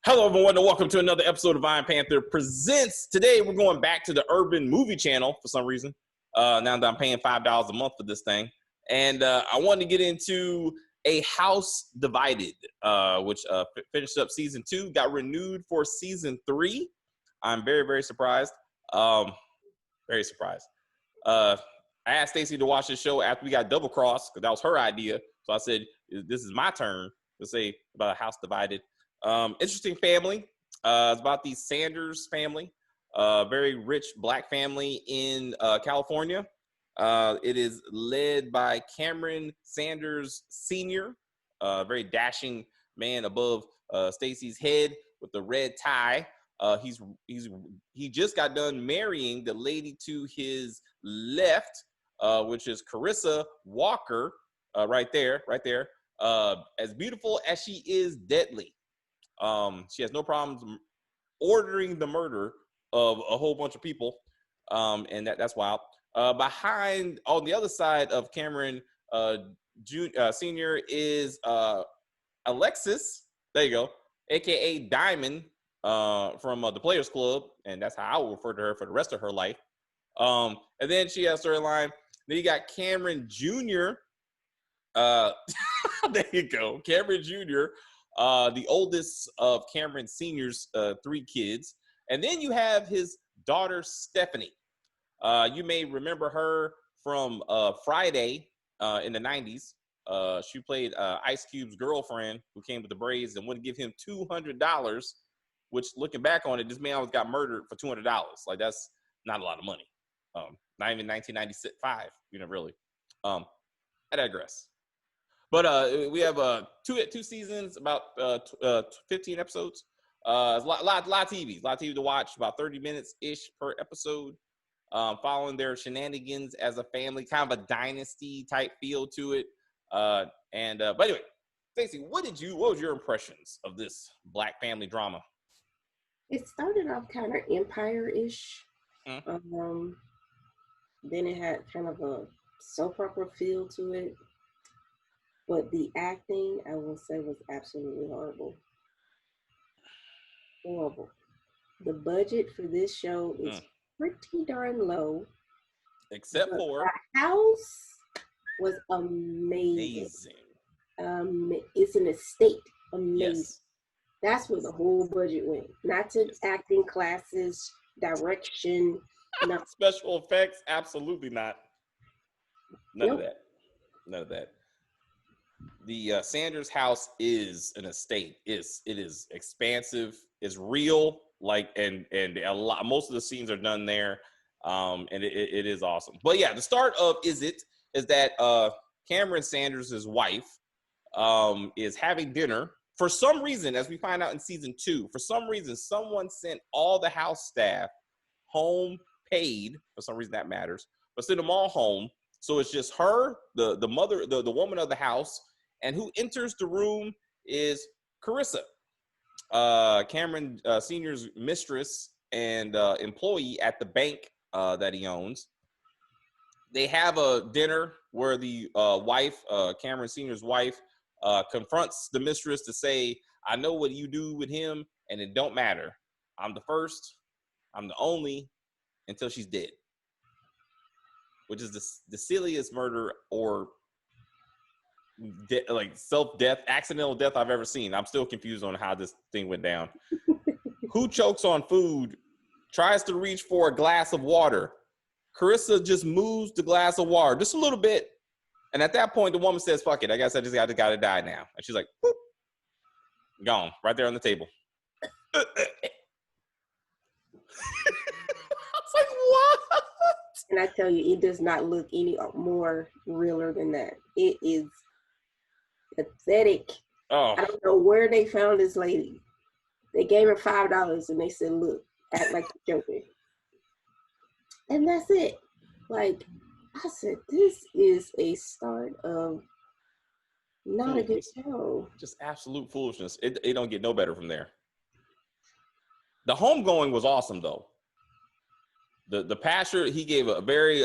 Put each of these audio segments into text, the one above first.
Hello, everyone, and welcome to another episode of Iron Panther Presents. Today, we're going back to the Urban Movie Channel for some reason. Now that I'm paying $5 a month for this thing. And I wanted to get into A House Divided, which finished up season 2, got renewed for season 3. I'm very, very surprised. Very surprised. I asked Stacey to watch this show after we got double crossed, because that was her idea. So I said, this is my turn to say about A House Divided. Interesting family. It's about the Sanders family, very rich black family in California. It is led by Cameron Sanders Sr., very dashing man above Stacey's head with the red tie. He just got done marrying the lady to his left, which is Carissa Walker, right there. As beautiful as she is deadly. She has no problems ordering the murder of a whole bunch of people, and that's wild. Behind, on the other side of Cameron Senior is Alexis. There you go, aka Diamond, from the Players Club, and that's how I will refer to her for the rest of her life. And then she has storyline. Then you got Cameron Jr. There you go, Cameron Jr., the oldest of Cameron Sr.'s 3 kids. And then you have his daughter, Stephanie. You may remember her from Friday in the 90s. She played Ice Cube's girlfriend who came with the braids and wouldn't give him $200, which, looking back on it, this man always got murdered for $200. Like, that's not a lot of money. Not even 1995, really. I digress. But we have two seasons, about 15 episodes. It's a lot of TV to watch, about 30 minutes-ish per episode, following their shenanigans as a family, kind of a dynasty-type feel to it. But anyway, Stacey, what was your impressions of this black family drama? It started off kind of Empire-ish. Then it had kind of a soap opera feel to it. But the acting, I will say, was absolutely horrible. Horrible. The budget for this show is pretty darn low. Except for the house was amazing. It's an estate. Amazing. Yes. That's where the whole budget went. Not to acting classes, direction, nothing. Special effects, absolutely not. None of that. The Sanders house is an estate. It is expansive. It's real. And most of the scenes are done there. And it is awesome. But yeah, the start of is that Cameron Sanders' wife is having dinner. For some reason, as we find out in season 2, for some reason, someone sent all the house staff home paid. For some reason that matters, but sent them all home. So it's just her, the mother, the woman of the house, and who enters the room is Carissa, Cameron Senior's mistress and employee at the bank that he owns. They have a dinner where the wife, Cameron Senior's wife, confronts the mistress to say, "I know what you do with him, and it don't matter. I'm the first, I'm the only, until she's dead." Which is the silliest murder or self-death, accidental death I've ever seen. I'm still confused on how this thing went down. Who chokes on food, tries to reach for a glass of water. Carissa just moves the glass of water just a little bit. And at that point, the woman says, "Fuck it. I guess I just got to die now." And she's like, "Boop." Gone, right there on the table. I was like, what? And I tell you, it does not look any more realer than that. It is pathetic. Oh. I don't know where they found this lady. They gave her $5 and they said, "Look, act like you're joking." And that's it. Like, I said, this is a start of not a good show. Just absolute foolishness. It don't get no better from there. The homegoing was awesome, though. The pastor, he gave a very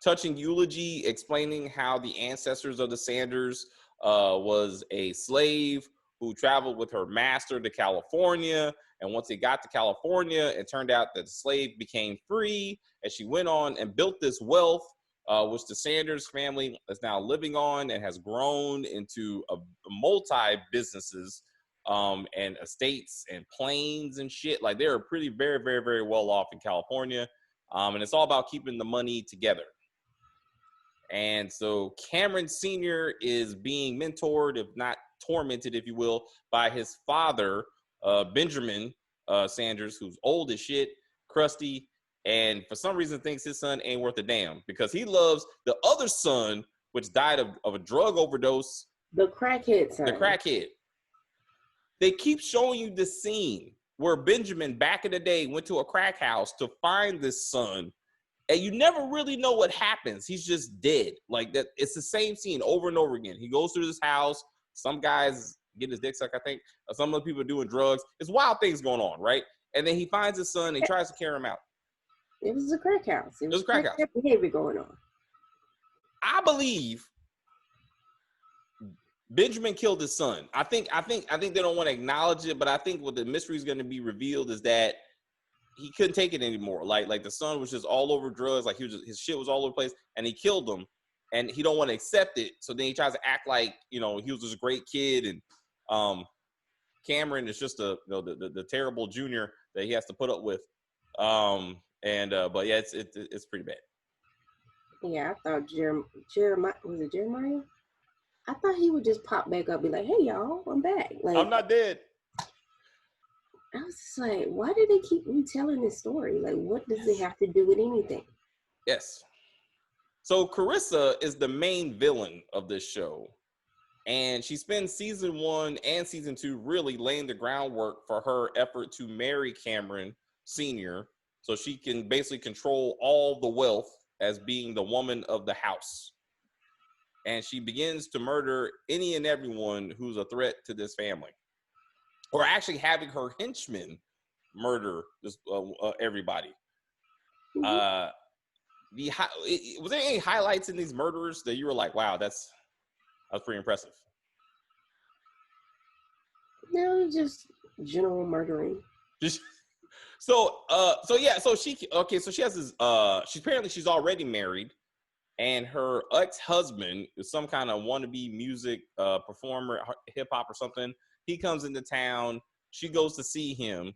touching eulogy explaining how the ancestors of the Sanders was a slave who traveled with her master to California. And once they got to California, it turned out that the slave became free, and she went on and built this wealth, which the Sanders family is now living on and has grown into a multi-businesses and estates and planes and shit. Like, they're pretty very, very, very well off in California. And it's all about keeping the money together. And so Cameron Sr. is being mentored, if not tormented, if you will, by his father, Benjamin Sanders, who's old as shit, crusty, and for some reason thinks his son ain't worth a damn because he loves the other son, which died of a drug overdose. The crackhead son. The crackhead. They keep showing you the scene where Benjamin back in the day went to a crack house to find this son, and you never really know what happens. He's just dead. Like that. It's the same scene over and over again. He goes through this house. Some guys getting his dick sucked, I think. Some other people are doing drugs. It's wild things going on, right? And then he finds his son and he tries to carry him out. It was a crack house. It was a crack house. Behavior going on. I believe Benjamin killed his son. I think they don't want to acknowledge it, but I think what the mystery is going to be revealed is that he couldn't take it anymore. Like the son was just all over drugs. Like his shit was all over the place, and he killed him. And he don't want to accept it. So then he tries to act like, he was just a great kid. And Cameron is just the terrible junior that he has to put up with. But yeah, it's pretty bad. Yeah, I thought Jeremiah, was it Jeremiah? I thought he would just pop back up and be like, hey, y'all, I'm back. Like, I'm not dead. I was just like, why do they keep retelling this story? Like, what does it have to do with anything? Yes. So Carissa is the main villain of this show. And she spends season 1 and season 2 really laying the groundwork for her effort to marry Cameron Sr. so she can basically control all the wealth as being the woman of the house. And she begins to murder any and everyone who's a threat to this family. Or actually having her henchmen murder this, everybody. Mm-hmm. Was there any highlights in these murders that you were like, wow, that's pretty impressive? No, just general murdering. So she has this, she's already married, and her ex-husband is some kind of wannabe music performer, hip hop or something. He comes into town. She goes to see him.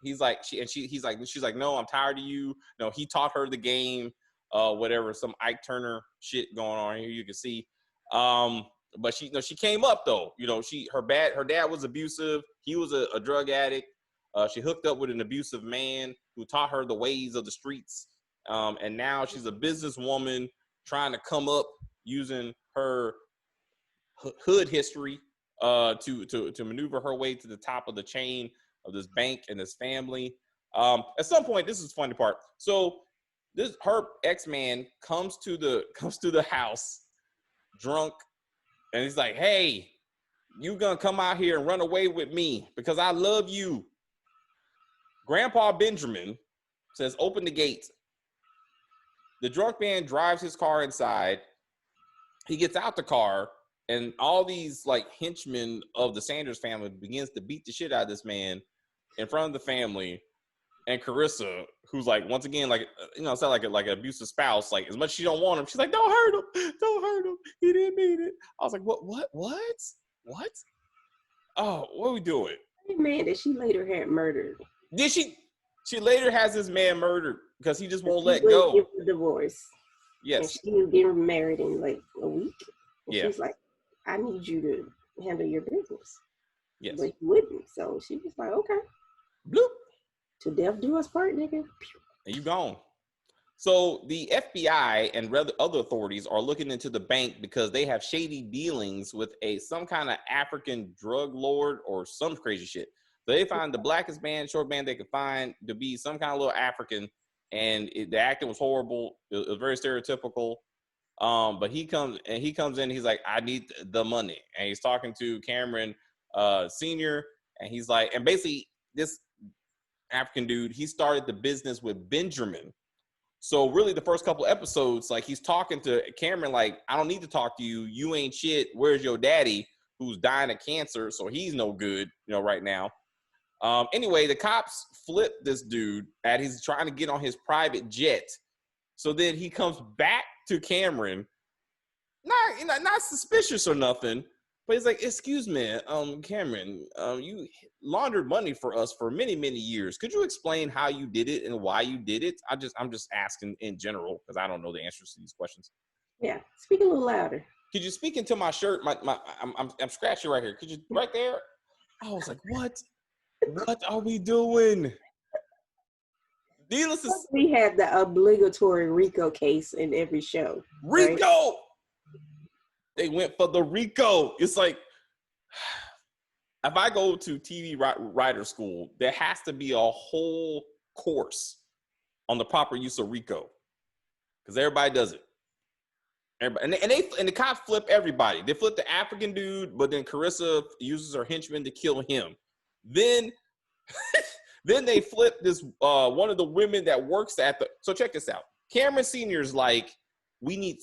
She's like, no, I'm tired of you. No, he taught her the game, whatever, some Ike Turner shit going on here. You can see, but she came up though. Her dad was abusive. He was a drug addict. She hooked up with an abusive man who taught her the ways of the streets, and now she's a businesswoman trying to come up using her hood history to maneuver her way to the top of the chain of this bank and this family. At some point, this is the funny part. So her ex-man comes to the house drunk, and he's like, hey, you gonna come out here and run away with me because I love you. Grandpa Benjamin says, open the gate. The drunk man drives his car inside. He gets out the car, and all these like henchmen of the Sanders family begins to beat the shit out of this man in front of the family. And Carissa, who's like, once again, like, it's not like an abusive spouse, like as much as she don't want him, she's like, don't hurt him, he didn't mean it. I was like, what? Oh, what are we doing? Man that she later had murdered. Did she later has this man murdered because he just won't let go. Give the divorce. Yes. And she was getting married in like a week. And yeah. She's like, I need you to handle your business. Yes. But he wouldn't. So she was like, okay. Bloop. To death do us part, nigga. And you gone. So the FBI and other authorities are looking into the bank because they have shady dealings with some kind of African drug lord or some crazy shit. So they find the blackest man, short man they could find to be some kind of little African, and the acting was horrible. It was very stereotypical. But he comes in. He's like, I need the money, and he's talking to Cameron Sr. And he's like, and basically this African dude, he started the business with Benjamin. So really the first couple episodes, like he's talking to Cameron like, I don't need to talk to you. You ain't shit. Where's your daddy? who's dying of cancer, so he's no good, right now. Anyway, the cops flip this dude he's trying to get on his private jet. So then he comes back to Cameron, not suspicious or nothing, but he's like, "Excuse me, Cameron, you laundered money for us for many, many years. Could you explain how you did it and why you did it?" I'm just asking in general because I don't know the answers to these questions. Yeah, speak a little louder. Could you speak into my shirt? I'm scratching right here. Could you right there? I was like, what? What are we doing? We had the obligatory Rico case in every show. Rico! Right? They went for the Rico. It's like, if I go to TV writer school, there has to be a whole course on the proper use of Rico. Because everybody does it. Everybody, and the cops flip everybody. They flip the African dude, but then Carissa uses her henchman to kill him. Then they flip this one of the women that works at the. So check this out. Cameron Senior's like, we need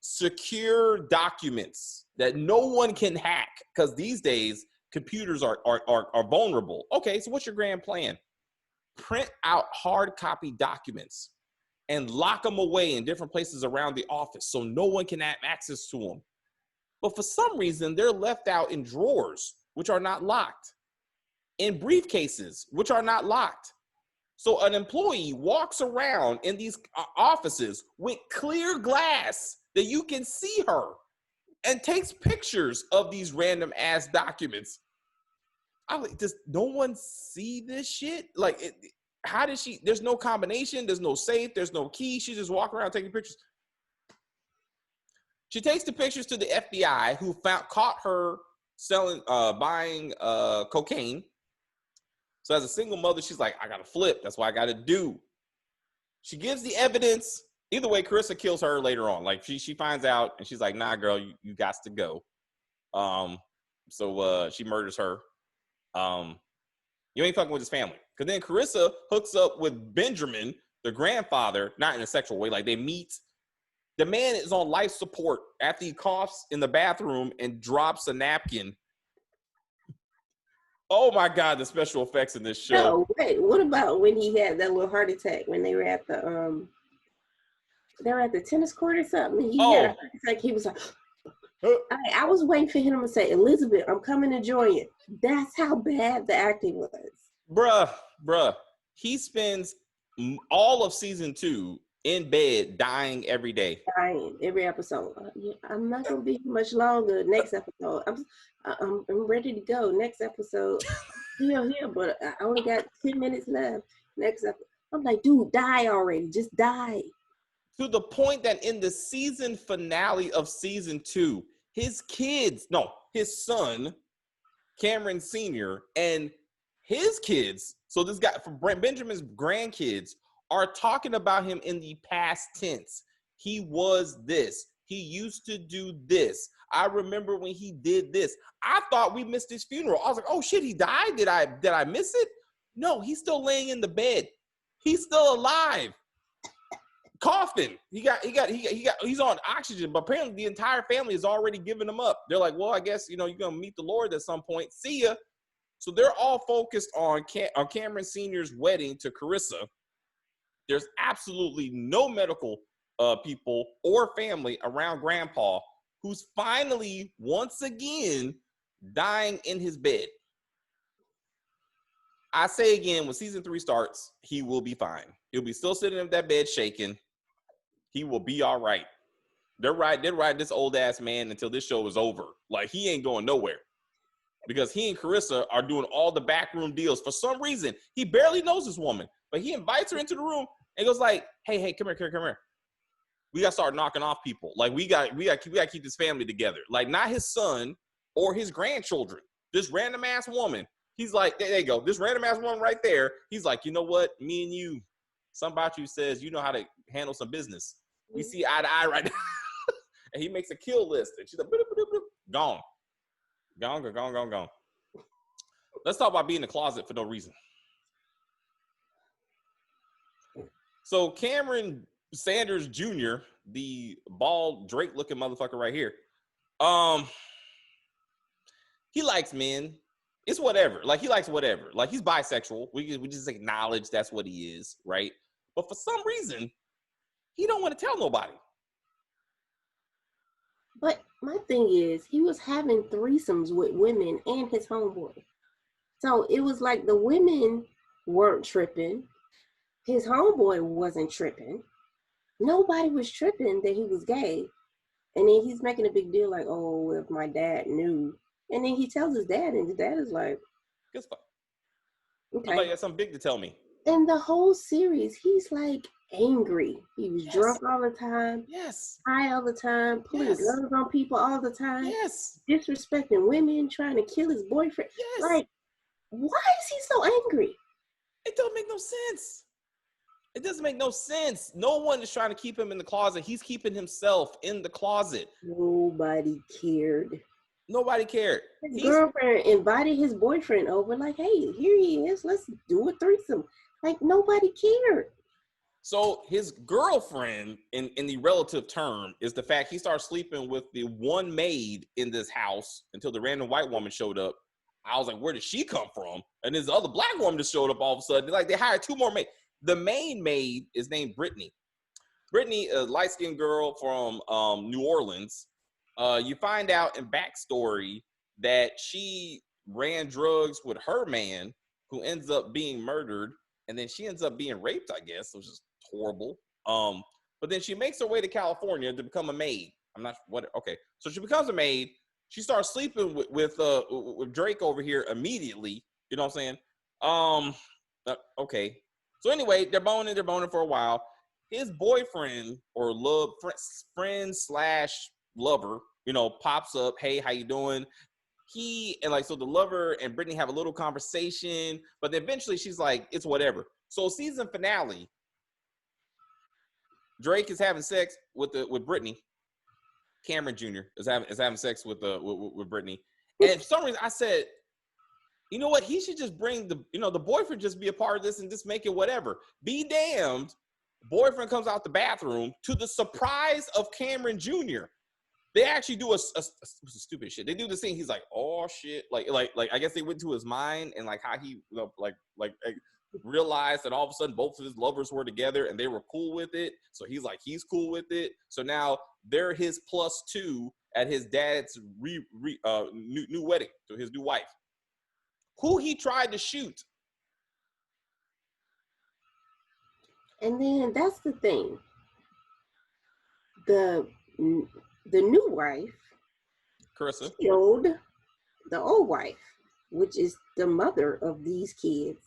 secure documents that no one can hack because these days computers are vulnerable. Okay, so what's your grand plan? Print out hard copy documents and lock them away in different places around the office so no one can have access to them. But for some reason, they're left out in drawers, which are not locked, in briefcases, which are not locked. So an employee walks around in these offices with clear glass that you can see her and takes pictures of these random ass documents. I'm like, does no one see this shit? Like, how did she? There's no combination. There's no safe. There's no key. She just walk around taking pictures. She takes the pictures to the FBI, who caught her buying cocaine. So as a single mother, she's like, I gotta flip. That's what I gotta do. She gives the evidence. Either way, Carissa kills her later on. Like she finds out and she's like, nah, girl, you got to go. So she murders her. You ain't fucking with his family. Because then Carissa hooks up with Benjamin, the grandfather, not in a sexual way. Like they meet. The man is on life support after he coughs in the bathroom and drops a napkin. Oh my God, the special effects in this show. No, wait, what about when he had that little heart attack when they were at the tennis court or something? He had a heart attack. He was like, I was waiting for him to say, Elizabeth, I'm coming to join you. That's how bad the acting was. Bruh. He spends all of season 2 in bed, dying every day. Dying every episode. I'm not gonna be much longer. Next episode, I'm ready to go. Next episode, still here, but I only got 10 minutes left. Next episode, I'm like, dude, die already. Just die. To the point that in the season finale of season 2, his son, Cameron Sr., and his kids, so this guy from Benjamin's grandkids, are talking about him in the past tense. He was this. He used to do this. I remember when he did this. I thought we missed his funeral. I was like, oh shit, he died? Did I miss it? No, he's still laying in the bed. He's still alive. Coughing. He's on oxygen, but apparently the entire family has already given him up. They're like, well, I guess, you're going to meet the Lord at some point. See ya. So they're all focused on Cameron Sr.'s wedding to Carissa. There's absolutely no medical people or family around Grandpa, who's finally, once again, dying in his bed. I say again, when season 3 starts, he will be fine. He'll be still sitting in that bed shaking. He will be all right. They're right this old ass man until this show is over. Like, he ain't going nowhere. Because he and Carissa are doing all the backroom deals. For some reason, he barely knows this woman, but he invites her into the room and goes like, hey, come here. We got to start knocking off people. Like, we got to keep this family together. Like, not his son or his grandchildren. This random ass woman. He's like, there you go. This random ass woman right there. He's like, you know what? Me and you, something about you says you know how to handle some business. We see eye to eye right now. And he makes a kill list. And she's like, gone. Gone. Let's talk about being in the closet for no reason. So Cameron Sanders Jr., the bald Drake-looking motherfucker right here, he likes men. It's whatever. Like, he likes whatever. Like, he's bisexual. We just acknowledge that's what he is, right? But for some reason, he don't want to tell nobody. But my thing is, he was having threesomes with women and his homeboy. So it was like the women weren't tripping. His homeboy wasn't tripping. Nobody was tripping that he was gay. And then he's making a big deal like, oh, if my dad knew. And then he tells his dad, and his dad is like, Guess what? okay. I'm like, that's something big to tell me. And the whole series, he's like angry. He was drunk all the time. Yes. High all the time. Pulling guns on people all the time. Yes. Disrespecting women, trying to kill his boyfriend. Yes. Like, why is he so angry? It don't make no sense. It doesn't make no sense. No one is trying to keep him in the closet. He's keeping himself in the closet. Nobody cared. Nobody cared. His girlfriend invited his boyfriend over, like, hey, here he is. Let's do a threesome. Like, nobody cared. So his girlfriend, in the relative term, is the fact he started sleeping with the one maid in this house until the random white woman showed up. I was like, where did she come from? And this other black woman just showed up all of a sudden. Like, they hired two more maids. The main maid is named Brittany. Brittany, a light-skinned girl from New Orleans. You find out in backstory that she ran drugs with her man, who ends up being murdered, and then she ends up being raped, I guess, which is horrible. But then she makes her way to California to become a maid. I'm not what. Okay, so she becomes a maid. She starts sleeping with Drake over here immediately. You know what I'm saying? Okay. So anyway, they're boning for a while. His boyfriend or friend slash lover, pops up. Hey, how you doing? So the lover and Brittany have a little conversation, but then eventually she's like, it's whatever. So season finale, Drake is having sex with Brittany. Cameron Jr. is having sex with Brittany. And for some reason I said, you know what? He should just bring the boyfriend, just be a part of this and just make it whatever. Be damned. Boyfriend comes out the bathroom to the surprise of Cameron Jr. They actually do a stupid shit. They do the scene. He's like, oh shit. Like I guess they went to his mind and like how he realized that all of a sudden both of his lovers were together and they were cool with it. So he's cool with it. So now they're his +2 at his dad's new wedding to his new wife, who he tried to shoot. And then that's the thing. The new wife, Carissa, killed the old wife, which is the mother of these kids.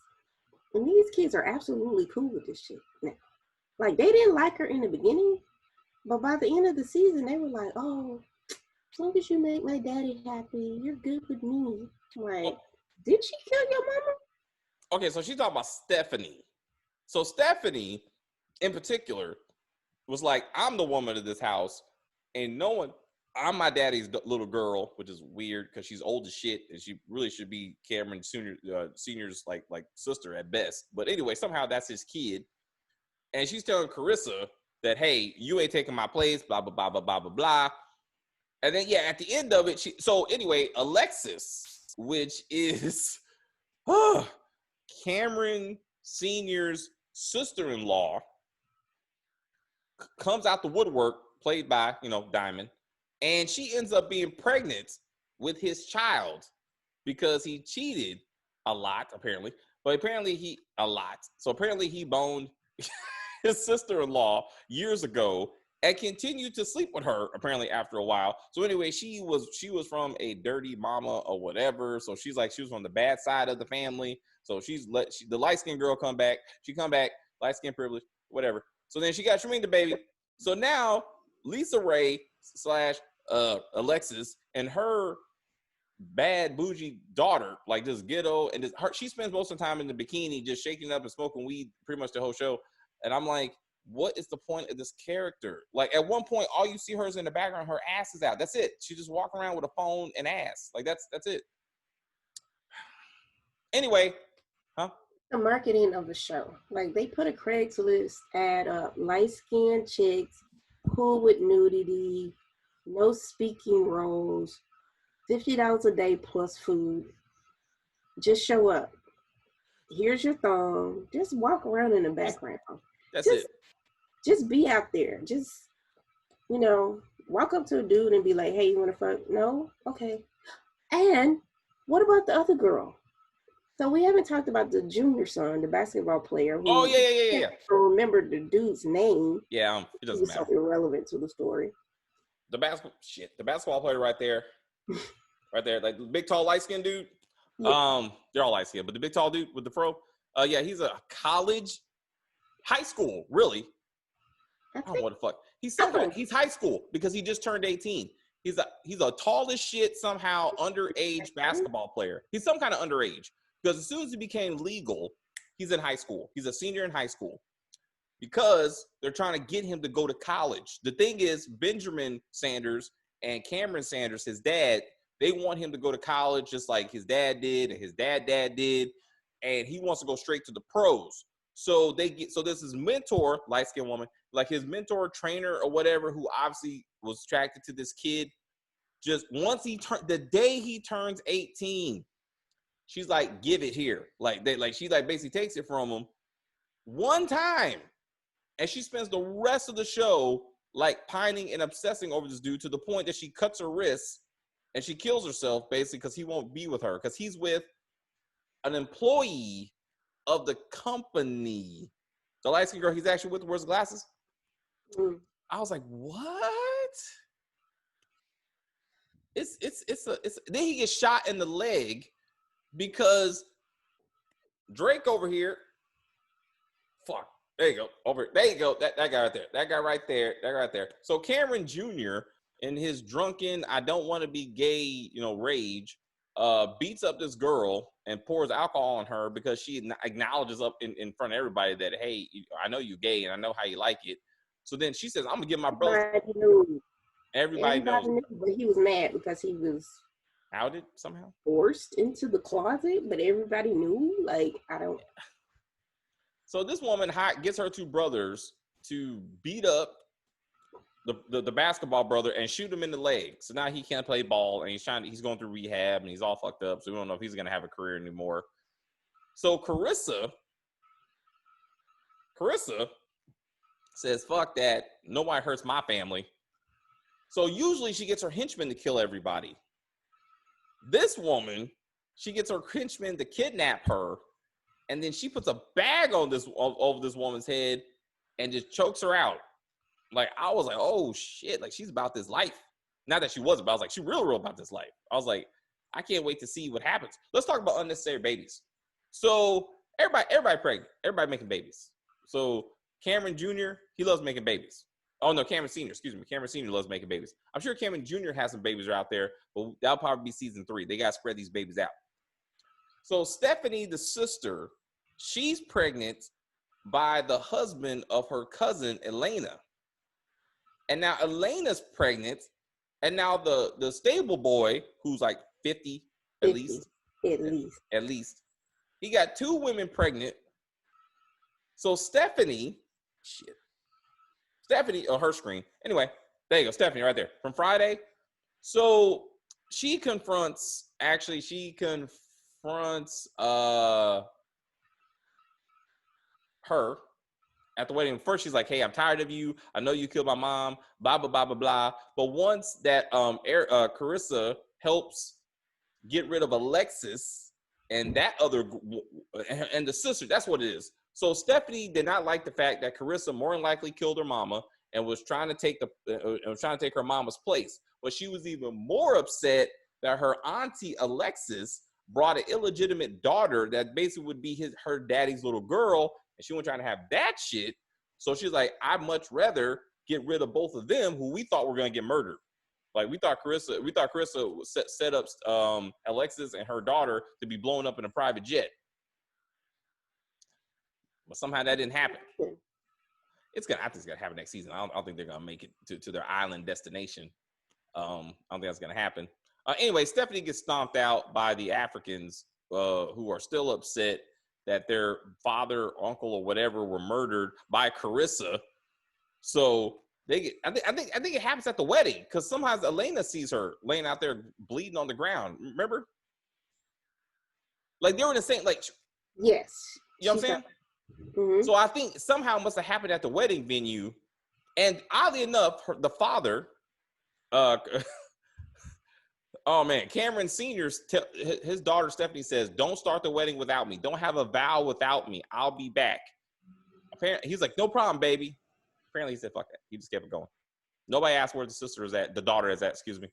And these kids are absolutely cool with this shit now. Like, they didn't like her in the beginning, but by the end of the season, they were like, oh, as long as you make my daddy happy, you're good with me. Like, did she kill your mama? Okay, so she's talking about Stephanie. So Stephanie, in particular, was like, I'm the woman of this house, and I'm my daddy's little girl, which is weird because she's old as shit, and she really should be Cameron Senior's like sister at best. But anyway, somehow that's his kid, and she's telling Carissa that, hey, you ain't taking my place, blah blah blah blah blah blah blah. And then at the end of it, Alexis, which is Cameron Senior's sister-in-law, comes out the woodwork, played by Diamond, and she ends up being pregnant with his child because he cheated a lot, apparently. But apparently he boned his sister-in-law years ago and continued to sleep with her apparently after a while. So anyway, she was from a dirty mama or whatever. So she was from the bad side of the family. So the light-skinned girl come back. She come back, light-skinned privilege, whatever. So then she got Shereen the baby. So now Lisa Ray / Alexis and her bad bougie daughter, like this ghetto, and she spends most of the time in the bikini just shaking up and smoking weed pretty much the whole show. And I'm like, what is the point of this character? Like, at one point, all you see her is in the background, her ass is out. That's it. She just walking around with a phone and ass. Like, that's it. Anyway, the marketing of the show. Like, they put a Craigslist ad up, light-skinned chicks, cool with nudity, no speaking roles. $50 a day plus food. Just show up. Here's your thong. Just walk around in the background. That's just it. just be out there. Just, walk up to a dude and be like, hey, you wanna fuck? No? Okay. And what about the other girl? So we haven't talked about the junior son, the basketball player Oh who yeah. can't remember the dude's name. Yeah, it He doesn't was so matter. irrelevant to the story. The basketball player right there, like the big tall light skinned dude. Yeah. They're all light skinned, but the big tall dude with the fro, yeah, he's a high school, really. I I don't think know what the fuck. I He's high school because he just turned 18. He's a tall as shit somehow underage think basketball player. He's some kind of underage because as soon as he became legal, he's in high school. He's a senior in high school because they're trying to get him to go to college. The thing is, Benjamin Sanders and Cameron Sanders, his dad, they want him to go to college just like his dad did and his dad did, and he wants to go straight to the pros. So this is mentor, light skinned woman, like his mentor, trainer, or whatever, who obviously was attracted to this kid. Just once the day he turns 18, she's like, give it here. She basically takes it from him one time. And she spends the rest of the show like pining and obsessing over this dude to the point that she cuts her wrists and she kills herself basically because he won't be with her because he's with an employee of the company. The light skinned girl he's actually with wears glasses. I was like, what? Then he gets shot in the leg because Drake over here. Fuck. There you go. There you go. That guy right there. That guy right there. That guy right there. So Cameron Jr. in his drunken, I don't want to be gay, rage, beats up this girl and pours alcohol on her because she acknowledges up in front of everybody that, hey, I know you gay and I know how you like it. So then she says, I'm gonna give my brother. Everybody knows. knew, but he was mad because he was outed somehow, forced into the closet, but everybody knew. Like, I don't. So this woman gets her two brothers to beat up the basketball brother and shoot him in the leg. So now he can't play ball and he's going through rehab and he's all fucked up. So we don't know if he's gonna have a career anymore. So Carissa says, fuck that. Nobody hurts my family. So usually she gets her henchmen to kill everybody. This woman, she gets her henchmen to kidnap her, and then she puts a bag on over this woman's head and just chokes her out. Like, I was like, oh shit, like she's about this life. Not that she wasn't, but I was like, she's real about this life. I was like, I can't wait to see what happens. Let's talk about unnecessary babies. So everybody pregnant, everybody making babies. So Cameron Jr., he loves making babies. Oh no, Cameron Sr., excuse me. Cameron Sr. loves making babies. I'm sure Cameron Jr. has some babies out there, but that'll probably be season 3. They got to spread these babies out. So Stephanie, the sister, she's pregnant by the husband of her cousin, Elena. And now Elena's pregnant, and now the stable boy, who's like 50 at least, he got 2 women pregnant. So Stephanie, on her screen. Anyway, there you go, Stephanie right there from Friday. So she confronts her at the wedding. First, she's like, hey, I'm tired of you. I know you killed my mom, blah, blah, blah, blah, blah. But once that Carissa helps get rid of Alexis and that other, and the sister, that's what it is. So Stephanie did not like the fact that Carissa more than likely killed her mama and was trying to take her mama's place. But she was even more upset that her auntie Alexis brought an illegitimate daughter that basically would be her daddy's little girl, and she wasn't trying to have that shit. So she's like, I'd much rather get rid of both of them who we thought were going to get murdered. Like we thought Carissa set up Alexis and her daughter to be blown up in a private jet. But somehow that didn't happen. I think it's gonna happen next season. I don't think they're gonna make it to their island destination. I don't think that's gonna happen. Anyway, Stephanie gets stomped out by the Africans who are still upset that their father, uncle, or whatever were murdered by Carissa. So I think it happens at the wedding because sometimes Elena sees her laying out there bleeding on the ground. Remember? Like they were in the same, like, Yes. you know what I'm saying? Mm-hmm. So I think somehow it must have happened at the wedding venue. And oddly enough, the father, oh man, Cameron Sr.'s his daughter Stephanie says, "Don't start the wedding without me. Don't have a vow without me. I'll be back." Apparently, he's like, "No problem, baby." Apparently, he said, "Fuck that." He just kept it going. Nobody asked where the sister is at. The daughter is at. Excuse me.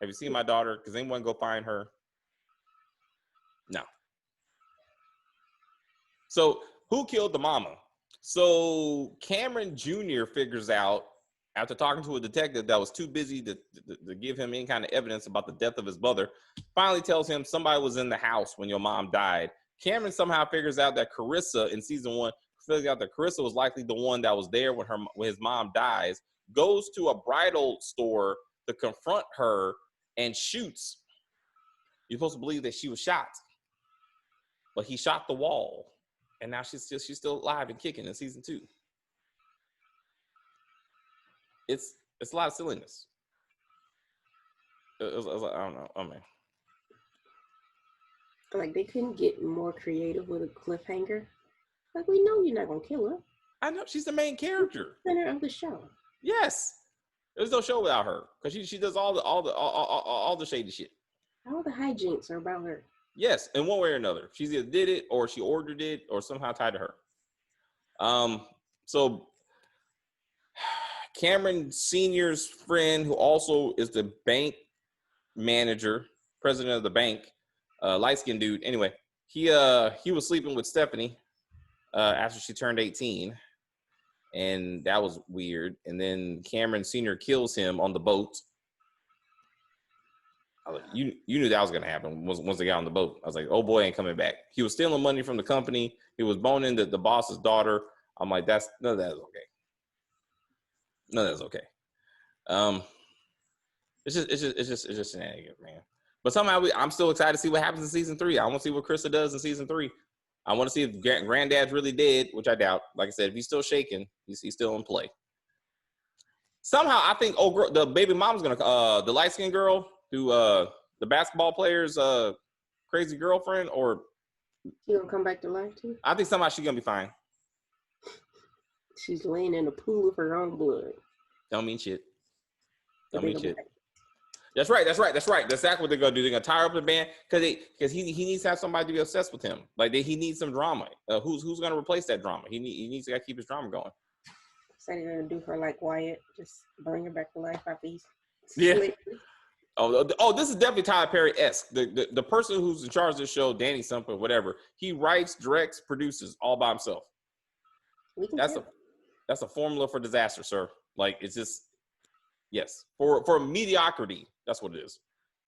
Have you seen my daughter? Because anyone go find her? No. So who killed the mama? So Cameron Jr. figures out after talking to a detective that was too busy to give him any kind of evidence about the death of his mother, finally tells him somebody was in the house when your mom died. Cameron somehow figures out that Carissa in season 1 figures out that Carissa was likely the one that was there when his mom dies, goes to a bridal store to confront her and shoots. You're supposed to believe that she was shot, but he shot the wall. And now she's still alive and kicking in season 2. It's a lot of silliness. I don't know. Oh man. Like they couldn't get more creative with a cliffhanger. Like we know you're not gonna kill her. I know she's the main character. Center of the show. Yes. There's no show without her because she does all the shady shit. All the hijinks are about her. Yes, in one way or another. She's either did it or she ordered it or somehow tied to her. So Cameron Sr.'s friend, who also is the bank manager, president of the bank, light-skinned dude. Anyway, he was sleeping with Stephanie after she turned 18, and that was weird. And then Cameron Sr. kills him on the boat. You knew that was gonna happen once they got on the boat. I was like, oh boy, ain't coming back. He was stealing money from the company. He was boning the boss's daughter. I'm like, none of that is okay. None of that's okay. It's just shenanigans, man. But somehow I'm still excited to see what happens in season 3. I want to see what Krista does in season 3. I want to see if Granddad's really dead, which I doubt. Like I said, if he's still shaking, he's still in play. Somehow I think the baby mom's gonna the light-skinned girl who the basketball player's crazy girlfriend, or she gonna come back to life too? I think somehow she's gonna be fine. She's laying in a pool of her own blood. Don't mean shit. That's right. That's exactly what they're gonna do. They're gonna tie up the band because he needs to have somebody to be obsessed with him. Like he needs some drama. Who's gonna replace that drama? He needs to keep his drama going. So they're gonna do her like Wyatt, just bring her back to life after he's slick. Oh, this is definitely Tyler Perry-esque. The person who's in charge of the show, Danny something, whatever, he writes, directs, produces all by himself. That's a formula for disaster, sir. Like it's just yes for mediocrity. That's what it is.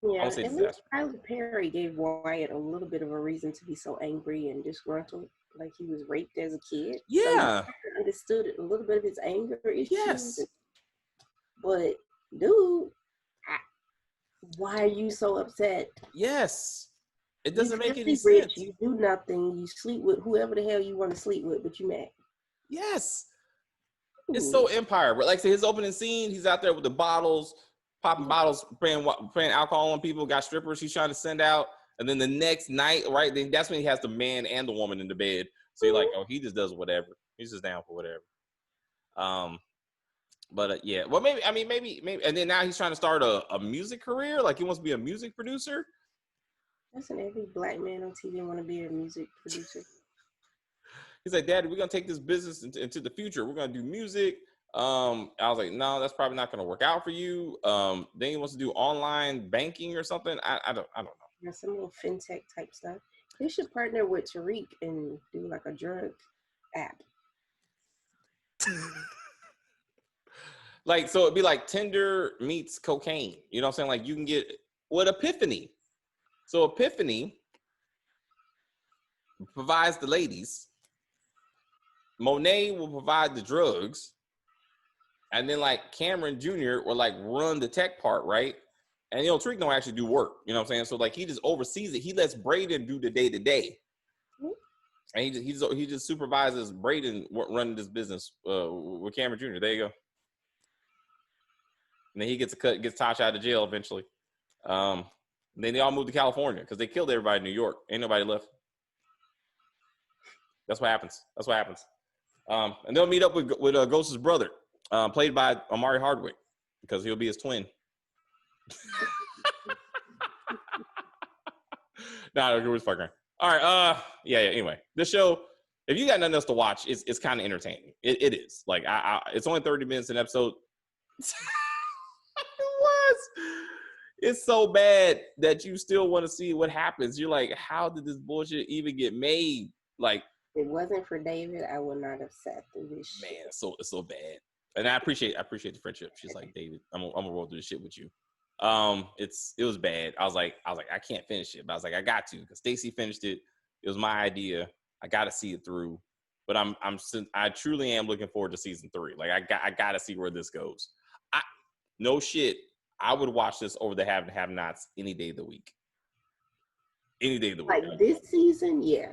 Yeah, at least Tyler Perry gave Wyatt a little bit of a reason to be so angry and disgruntled. Like he was raped as a kid. Yeah, so you understood a little bit of his anger issues. Yes, but dude, why are you so upset? Yes, it doesn't make any rich, sense. You do nothing. You sleep with whoever the hell you want to sleep with, but you mad. Yes. It's so Empire. But like I said, his opening scene, he's out there with the bottles, popping bottles, spraying alcohol on people, got strippers he's trying to send out. And then the next night, right, then that's when he has the man and the woman in the bed. So you're like, oh, he just does whatever. He's just down for whatever. But yeah, well, maybe, and then now he's trying to start a music career. Like he wants to be a music producer. Doesn't every black man on TV want to be a music producer? He's like, Daddy, we're going to take this business into the future. We're going to do music. I was like, no, that's probably not going to work out for you. Then he wants to do online banking or something. I don't know. Yeah, some little fintech type stuff. They should partner with Tariq and do like a drug app. Like, so it'd be like Tinder meets cocaine. You know what I'm saying? Like you can get what Epiphany. So Epiphany provides the ladies. Monet will provide the drugs. And then like Cameron Jr. will like run the tech part, right? And Tariq don't actually do work. You know what I'm saying? So like he just oversees it. He lets Braden do the day-to-day. And he just supervises Braden running this business with Cameron Jr. There you go. And then he gets Tasha out of jail eventually. Then they all moved to California because they killed everybody in New York. Ain't nobody left. That's what happens. And they'll meet up with Ghost's brother, played by Amari Hardwick, because he'll be his twin. Nah, it was Sparkr. All right. Yeah. Anyway, this show, if you got nothing else to watch, it's kind of entertaining. It is. Like, it's only 30 minutes an episode. It was. It's so bad that you still want to see what happens. You're like, how did this bullshit even get made? Like, if it wasn't for David, I would not have sat through this shit. Man, it's so bad. And I appreciate the friendship. She's like, David, I'm gonna roll through this shit with you. It was bad. I was like, I can't finish it, but I was like, I got to, because Stacey finished it. It was my idea. I got to see it through. But I truly am looking forward to season 3. Like, I got to see where this goes. No shit. I would watch this over the have and have nots any day of the week. Any day of the week. Like this season, yeah.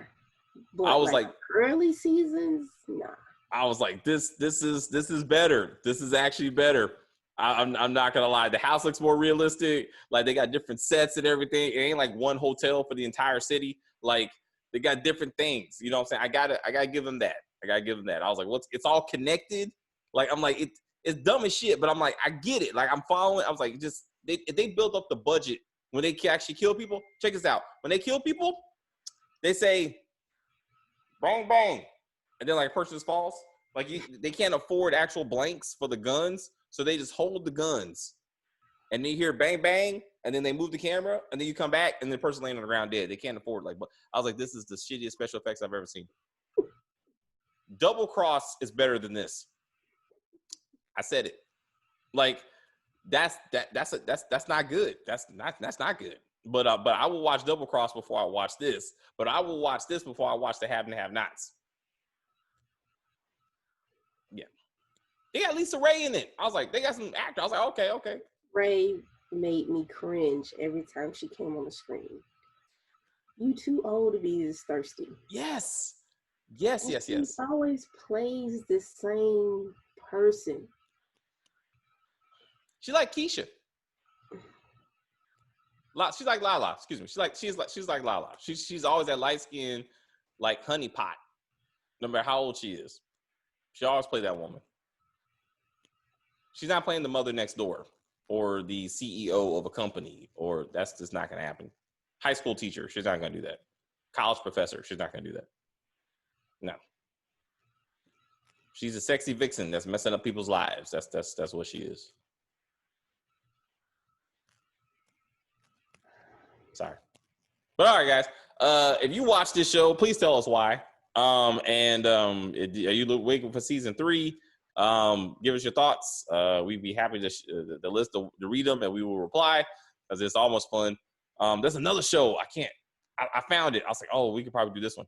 But I was like early seasons, nah. I was like, this is better. This is actually better. I'm not gonna lie. The house looks more realistic. Like, they got different sets and everything. It ain't like one hotel for the entire city. Like, they got different things. You know what I'm saying? I gotta give them that. I was like, it's all connected. Like, I'm like, it's dumb as shit, but I'm like, I get it. Like, I'm following. I was like, if they build up the budget when they actually kill people. Check this out. When they kill people, they say, bang, bang. And then, like, a person just falls. Like, they can't afford actual blanks for the guns, so they just hold the guns. And then you hear bang, bang, and then they move the camera, and then you come back, and the person laying on the ground dead. They can't afford, like, but I was like, this is the shittiest special effects I've ever seen. Double Cross is better than this. I said it. Like, that's not good. That's not good. But I will watch Double Cross before I watch this. But I will watch this before I watch the Have and Have Nots. Yeah, they got Lisa Ray in it. I was like, they got some actors. I was like, okay. Ray made me cringe every time she came on the screen. You too old to be this thirsty. Yes. She always plays the same person. She like Keisha. She's like Lala. Excuse me. She's like Lala. She's always that light skin, like honey pot. No matter how old she is, she always play that woman. She's not playing the mother next door or the CEO of a company, or that's just not going to happen. High school teacher, she's not going to do that. College professor, she's not going to do that. No. She's a sexy vixen that's messing up people's lives. That's what she is. Sorry. But all right, guys. If you watch this show, please tell us why. Are you waiting for season 3? Give us your thoughts. We'd be happy to list to read them, and we will reply, because it's almost fun. There's another show. I found it. I was like, oh, we could probably do this one.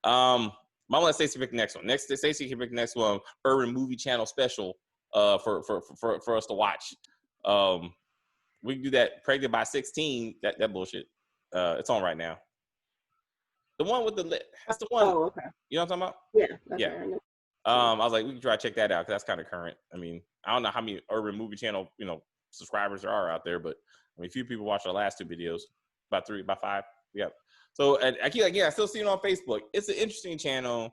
I'm gonna let Stacey pick the next one. Stacey can pick the next one. Urban Movie Channel special. For us to watch. We can do that. Pregnant by 16. That bullshit. It's on right now. The one with the lip. That's the one. Oh, okay. You know what I'm talking about? Yeah. Yeah. Right. I was like, we can try to check that out, because that's kind of current. I mean, I don't know how many Urban Movie Channel, subscribers there are out there, but I mean, few people watched our last 2 videos. About 5. Yeah. So I still see it on Facebook. It's an interesting channel.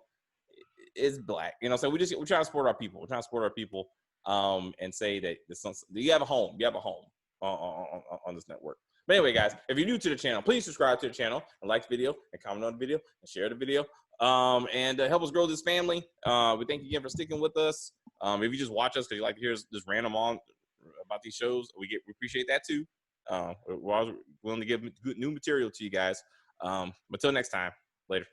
It's black. So we're trying to support our people. We're trying to support our people. And say that you have a home. You have a home on this network. But anyway, guys, if you're new to the channel, please subscribe to the channel and like the video and comment on the video and share the video. And help us grow this family. We thank you again for sticking with us. If you just watch us because you like to hear us just random on about these shows, we appreciate that too. We're always willing to give good new material to you guys. Until next time, later.